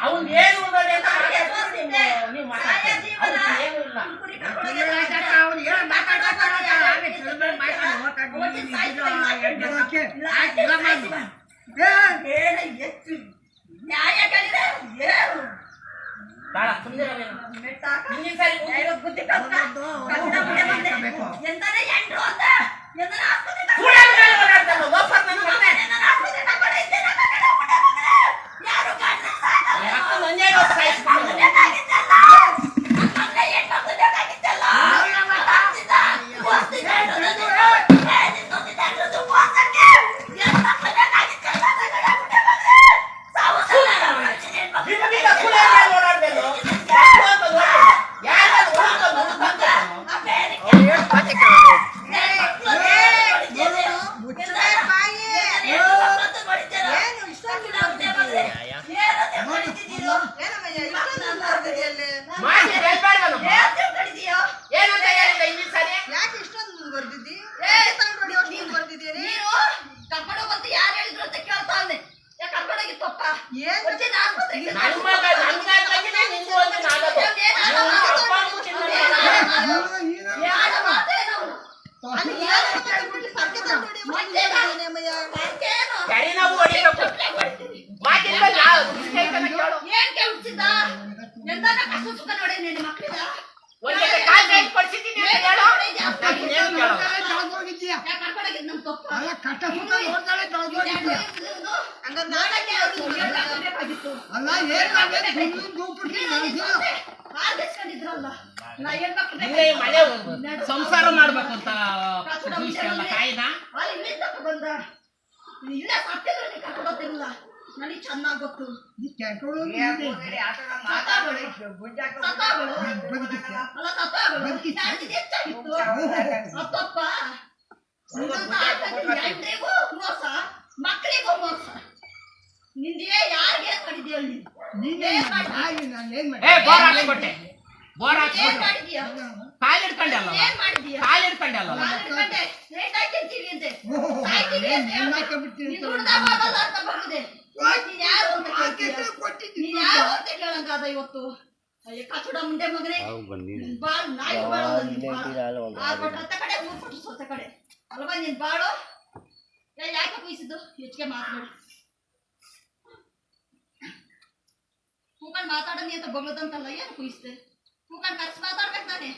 ಅವ್ನು ಏನು ಓದೋದೆ ಅಂತ ನೀವು ಮಾತಾಡ್ತೀರಿ ಏನು ಇಲ್ಲ ಸಂಸಾರ ಮಾಡ್ಬೇಕು ಅಂತ ಕಾಯಿನ ನನಗೆ ಚೆನ್ನಾಗಿ ಗೊತ್ತು ಮೋಸ ಮಕ್ಕಳಿಗೂ ಮೋಸ ನಿಂದೇ ಯಾರಿಗೆ ಮಾಡಿದ್ಯಾ ಕಾಲ್ ಹಿಡ್ಕೊಂಡಲ್ಲ ಇವತ್ತು ಕಚಡ ಮುಂದೆ ಮಗನೇ ಕಡೆ ಊರ್ ಕಡೆ ಅಲ್ವಾ ನೀನ್ ಬಾಳು ಯಾಕೆ ಕುಯಿಸಿದ್ದು ಹೆಚ್ಚಿಗೆ ಮಾತಾಡಿ ಕೂಕಂಡ್ ಮಾತಾಡನಿ ಅಂತ ಬಗಳದಂತಲ್ಲ ಏನು ಕುಯಿಸ್ದೆ ಕೂಕಂಡ್ ಕರ್ಸಿ ಮಾತಾಡ್ಬೇಕು ನಾನೇ